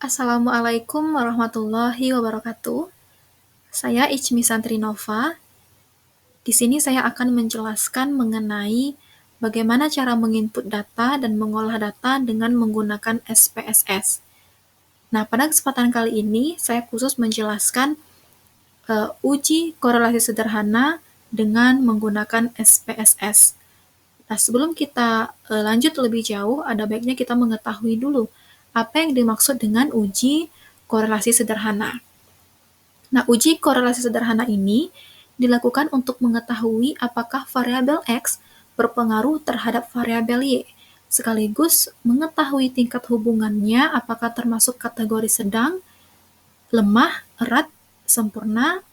Assalamualaikum warahmatullahi wabarakatuh. Saya Ichmi Santrinova. Di sini saya akan menjelaskan mengenai bagaimana cara menginput data dan mengolah data dengan menggunakan SPSS. Nah, pada kesempatan kali ini saya khusus menjelaskan uji korelasi sederhana dengan menggunakan SPSS. Nah, sebelum kita lanjut lebih jauh, ada baiknya kita mengetahui dulu apa yang dimaksud dengan uji korelasi sederhana. Nah, uji korelasi sederhana ini dilakukan untuk mengetahui apakah variabel X berpengaruh terhadap variabel Y, sekaligus mengetahui tingkat hubungannya apakah termasuk kategori sedang, lemah, erat, sempurna,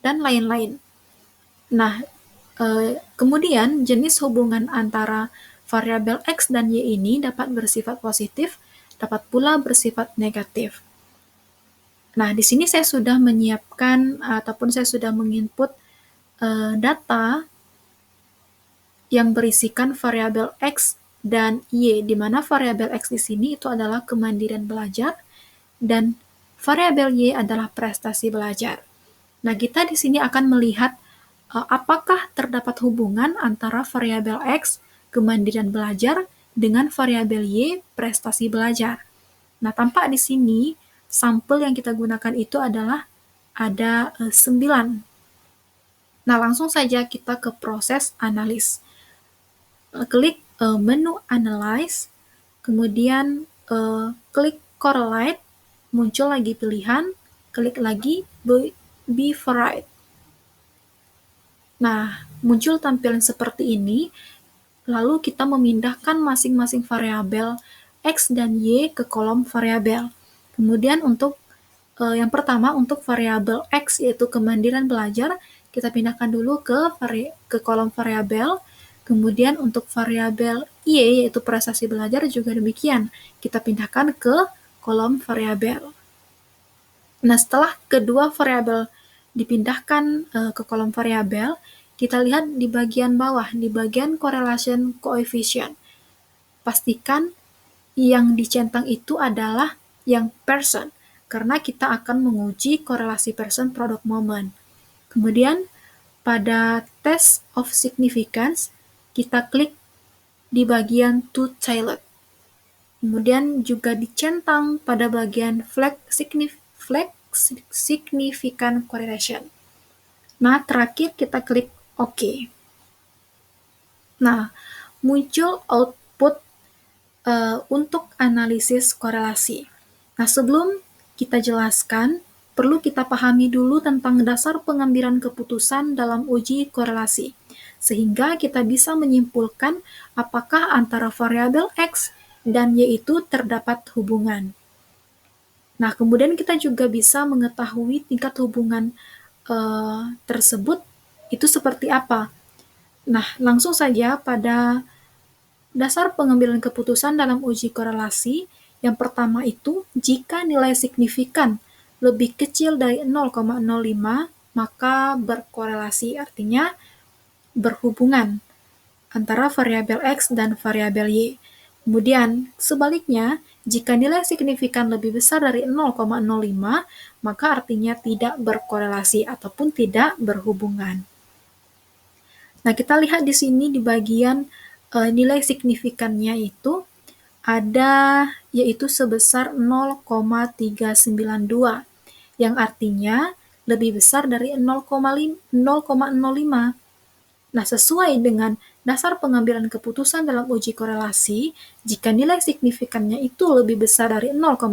dan lain-lain. Nah, kemudian jenis hubungan antara variabel X dan Y ini dapat bersifat positif, dapat pula bersifat negatif. Nah, di sini saya sudah menyiapkan ataupun saya sudah menginput data yang berisikan variabel X dan Y, di mana variabel X di sini itu adalah kemandirian belajar dan variabel Y adalah prestasi belajar. Nah, kita di sini akan melihat apakah terdapat hubungan antara variabel X, kemandirian belajar, dengan variabel Y, prestasi belajar. Nah, tampak di sini sampel yang kita gunakan itu adalah ada 9. Nah, langsung saja kita ke proses analis. Klik menu Analyze, kemudian klik Correlate, muncul lagi pilihan, klik lagi Be Varied. Nah, muncul tampilan seperti ini, lalu kita memindahkan masing-masing variabel X dan Y ke kolom variabel. Kemudian untuk yang pertama untuk variabel X yaitu kemandirian belajar, kita pindahkan dulu ke kolom variabel. Kemudian untuk variabel Y yaitu prestasi belajar juga demikian, kita pindahkan ke kolom variabel. Nah, setelah kedua variabel dipindahkan ke kolom variabel, kita lihat di bagian bawah, di bagian correlation coefficient. Pastikan yang dicentang itu adalah yang person, karena kita akan menguji korelasi person product moment. Kemudian, pada test of significance, kita klik di bagian to tailored. Kemudian juga dicentang pada bagian flag significant correlation. Nah, terakhir kita klik OK. Nah, muncul output untuk analisis korelasi. Nah, sebelum kita jelaskan, perlu kita pahami dulu tentang dasar pengambilan keputusan dalam uji korelasi, sehingga kita bisa menyimpulkan apakah antara variabel X dan Y itu terdapat hubungan. Nah, kemudian kita juga bisa mengetahui tingkat hubungan tersebut itu seperti apa. Nah, langsung saja pada dasar pengambilan keputusan dalam uji korelasi, yang pertama itu jika nilai signifikan lebih kecil dari 0,05 maka berkorelasi, artinya berhubungan antara variabel X dan variabel Y. Kemudian, sebaliknya, jika nilai signifikan lebih besar dari 0,05, maka artinya tidak berkorelasi ataupun tidak berhubungan. Nah, kita lihat di sini di bagian nilai signifikannya itu ada yaitu sebesar 0,392, yang artinya lebih besar dari 0,05. Nah, sesuai dengan dasar pengambilan keputusan dalam uji korelasi, jika nilai signifikannya itu lebih besar dari 0,05,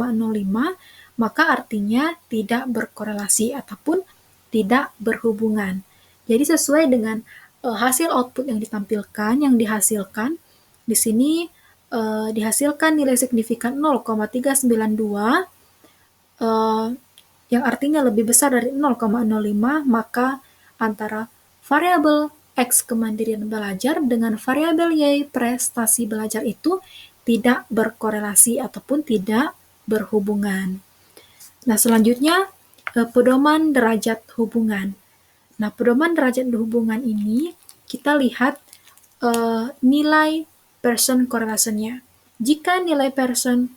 maka artinya tidak berkorelasi ataupun tidak berhubungan. Jadi sesuai dengan hasil output yang ditampilkan, yang dihasilkan, di sini dihasilkan nilai signifikan 0,392, yang artinya lebih besar dari 0,05, maka antara variabel X kemandirian belajar dengan variabel Y prestasi belajar itu tidak berkorelasi ataupun tidak berhubungan. Nah, selanjutnya pedoman derajat hubungan. Nah, pedoman derajat hubungan ini kita lihat nilai Pearson correlation-nya. Jika nilai Pearson